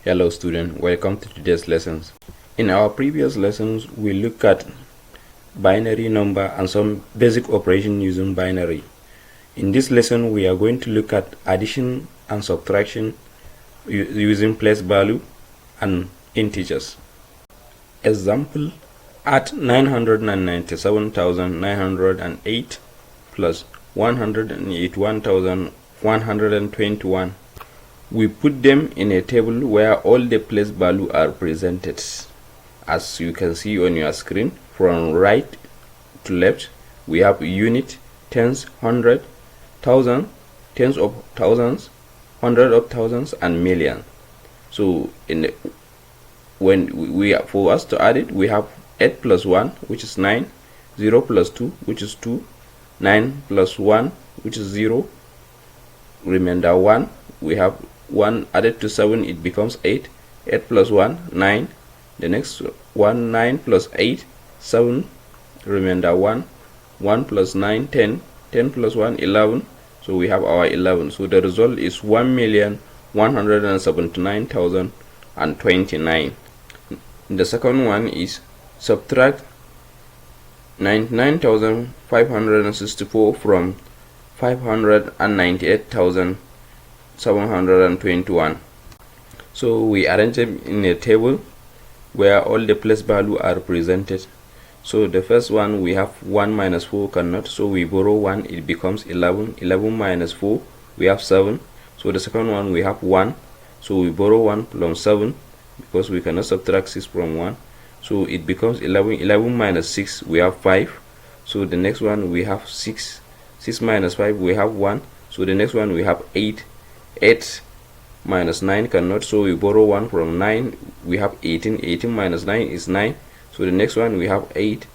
Hello student, welcome to today's lessons. In our previous lessons, we looked at binary number and some basic operation using binary. In this lesson, we are going to look at addition and subtraction using place value and integers. Example, add 997,908 plus 181,121. We put them in a table where all the place value are presented. As you can see on your screen, from right to left, we have unit, tens, hundred, thousand, tens of thousands, hundred of thousands, and million. So for us to add it, we have 8 plus 1, which is 9, 0 plus 2, which is 2, 9 plus 1, which is 0, remainder 1. We have 1 added to 7, it becomes 8. 8 plus 1, 9. The next one, 9 plus 8, 7. Remainder 1. 1 plus 9, 10. 10 plus 1, 11. So we have our 11. So the result is 1,179,029. The second one is subtract 99,564 from 598,721. So we arrange them in a table where all the place value are presented. So the first one, we have 1 minus 4 cannot, so we borrow 1, it becomes 11. 11 minus 4, we have 7. So the second one, we have 1, so we borrow 1 from 7 because we cannot subtract 6 from 1. So it becomes 11. 11 minus 6, we have 5. So the next one, we have 6. 6 minus 5, we have 1. So the next one, we have 8. 8 minus 9 cannot, so we borrow 1 from 9. We have 18. 18 minus 9 is 9. So the next one, we have 8.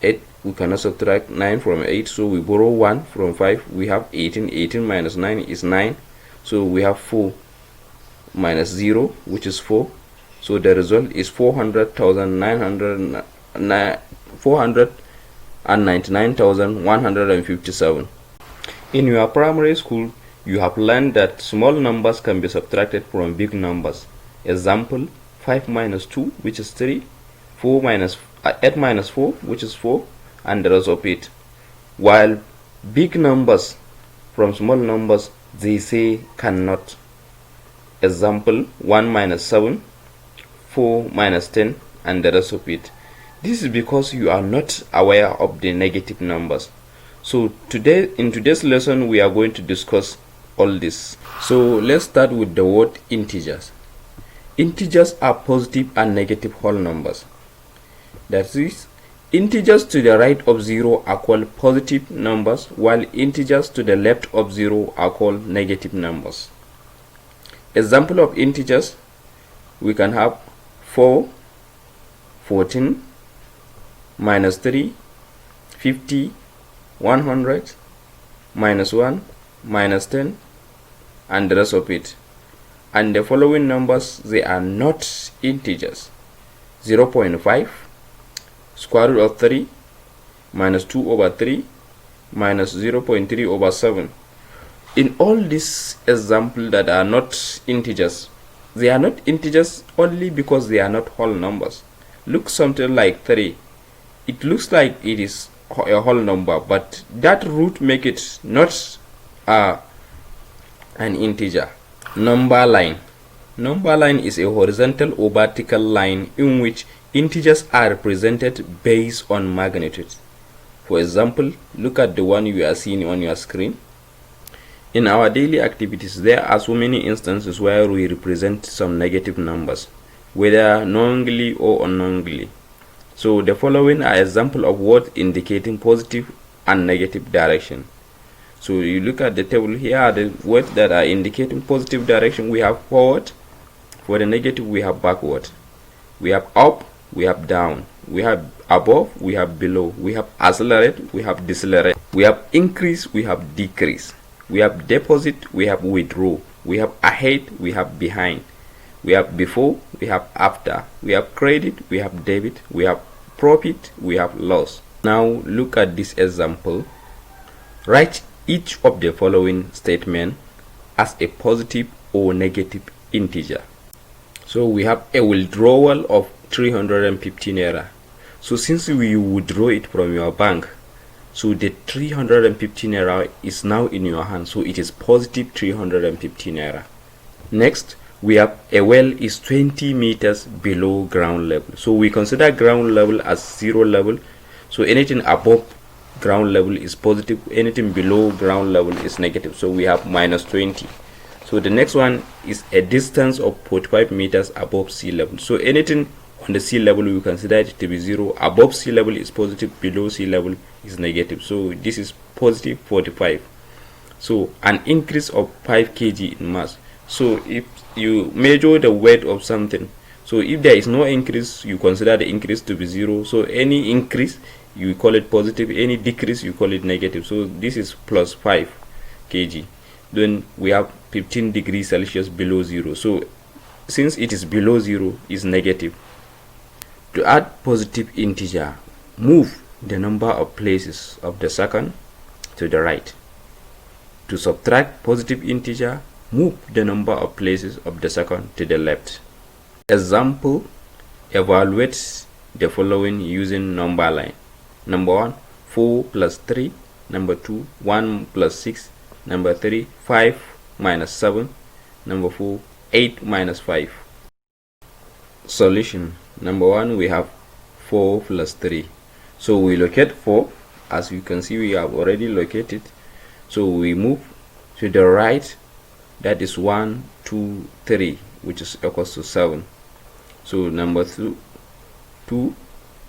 8, we cannot subtract 9 from 8, so we borrow 1 from 5. We have 18. 18 minus 9 is 9. So we have 4 minus 0, which is 4. So the result is 499,157. In your primary school, you have learned that small numbers can be subtracted from big numbers. Example, 5 minus 2, which is 3, 8 minus 4, which is 4, and the rest of it. While big numbers from small numbers, they say cannot. Example, 1 minus 7, 4 minus 10, and the rest of it. This is because you are not aware of the negative numbers. So in today's lesson, we are going to discuss all this. So let's start with the word integers. Integers are positive and negative whole numbers. That is, integers to the right of 0 are called positive numbers, while integers to the left of 0 are called negative numbers. Example of integers, we can have 4, 14, minus 3, 50, 100, minus 1, minus 10, and the rest of it. And the following numbers, they are not integers. 0.5, square root of 3, minus 2 over 3, minus 0.3 over 7. In all these examples that are not integers, they are not integers only because they are not whole numbers. Look something like 3. It looks like it is a whole number, but that root make it not an integer. Number line. Number line is a horizontal or vertical line in which integers are represented based on magnitude. For example, look at the one you are seeing on your screen. In our daily activities, there are so many instances where we represent some negative numbers, whether knowingly or unknowingly. So the following are examples of words indicating positive and negative direction. So you look at the table, here are the words that are indicating positive direction. We have forward. For the negative, we have backward. We have up, we have down. We have above, we have below. We have accelerate, we have decelerate. We have increase, we have decrease. We have deposit, we have withdraw. We have ahead, we have behind. We have before, we have after. We have credit, we have debit. We have profit, we have loss. Now look at this example. Write each of the following statements as a positive or negative integer. So we have a withdrawal of 350 naira. So since we withdraw it from your bank, so the 350 naira is now in your hand, so it is positive 350 naira. Next, we have a well is 20 meters below ground level. So we consider ground level as 0 level. So anything above ground level is positive, anything below ground level is negative. So we have minus 20. So the next one is a distance of 45 meters above sea level. So anything on the sea level we consider it to be 0. Above sea level is positive, below sea level is negative. So this is positive 45. So an increase of 5 kg in mass. So if you measure the weight of something, so if there is no increase, you consider the increase to be 0. So any increase you call it positive, any decrease you call it negative. So this is plus 5 kg. Then we have 15 degrees Celsius below 0. So since it is below 0, is negative. To add positive integer, move the number of places of the second to the right. To subtract positive integer, move the number of places of the second to the left. Example, evaluate the following using number line. Number 1, 4 plus 3. Number 2, 1 plus 6. Number 3, 5 minus 7. Number 4, 8 minus 5. Solution. Number 1, we have 4 plus 3. So we locate 4. As you can see, we have already located. So we move to the right. That is 1, 2, 3, which is equals to 7. So number 2,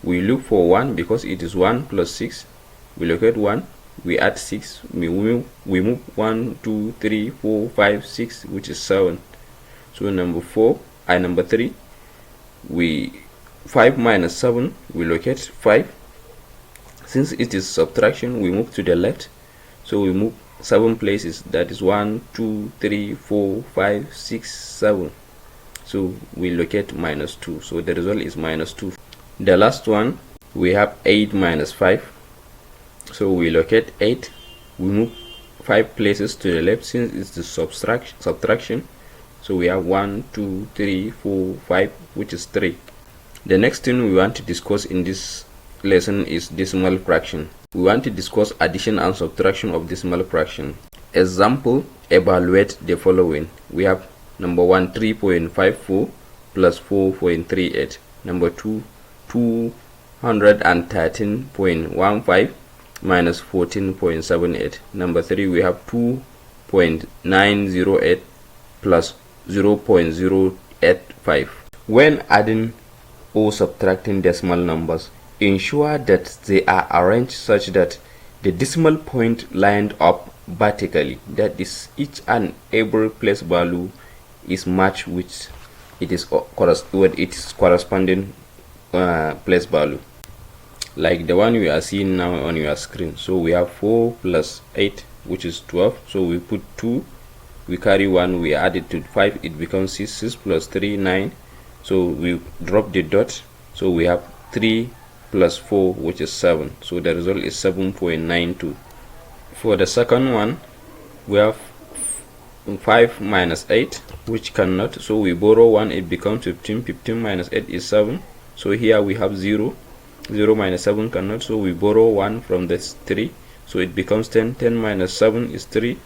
we look for 1 because it is 1 plus 6. We locate 1. We add 6, we move 1, 2, 3, 4, 5, 6, which is 7. So number 3, we 5 minus 7, we locate 5. Since it is subtraction, we move to the left. So we move 7 places, that is 1, 2, 3, 4, 5, 6, 7. So we locate minus 2. So the result is minus 2. The last one, we have 8 minus 5. So we locate 8, we move 5 places to the left since it's the subtraction. So we have 1, 2, 3, 4, 5, which is 3. The next thing we want to discuss in this lesson is decimal fraction. We want to discuss addition and subtraction of decimal fraction. Example, evaluate the following. We have number 1, 3.54 plus 4.38. Number 2, 213.15 minus 14.78. Number 3, we have 2.908 plus 0.085. When adding or subtracting decimal numbers, ensure that they are arranged such that the decimal point lined up vertically, that is, each and every place value is matched with its corresponding place value, like the one we are seeing now on your screen. So we have 4 plus 8, which is 12. So we put 2, we carry 1, we add it to 5, it becomes 6. 6 plus 3, 9. So we drop the dot, so we have 3 plus 4, which is 7. So the result is 7.92. For the second one, we have 5 minus 8, which cannot, so we borrow 1, it becomes 15. 15 minus 8 is 7. So here we have 0. 0 minus 7 cannot, so we borrow 1 from this 3, so it becomes 10. 10 minus 7 is 3.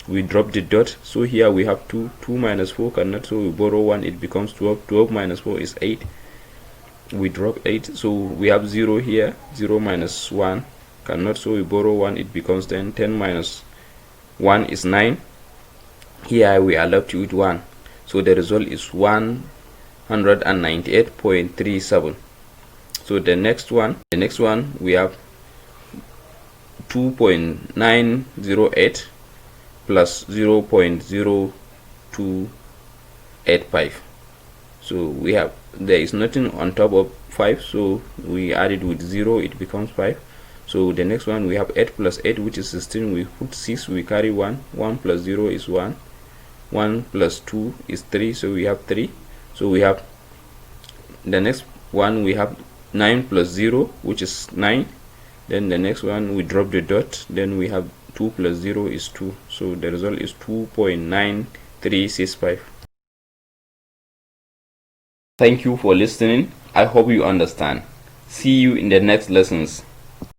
We drop the dot, so here we have 2. 2 minus 4 cannot, so we borrow 1, it becomes 12. 12 minus 4 is 8. We drop 8, so we have 0 here. 0 minus 1 cannot, so we borrow 1, it becomes 10. 10 minus 1 is 9. Here we are left with 1, so the result is 198.37. So the next one we have 2.908 plus 0.0285. So we have, there is nothing on top of 5, so we add it with 0, it becomes 5. So the next one we have 8 plus 8, which is 16. We put 6, we carry 1. 1 plus 0 is 1. 1 plus 2 is 3, so we have 3. So we have the next one, we have 9 plus 0, which is 9. Then the next one, we drop the dot, then we have 2 plus 0 is 2. So the result is 2.9365. Thank you for listening. I hope you understand. See you in the next lessons.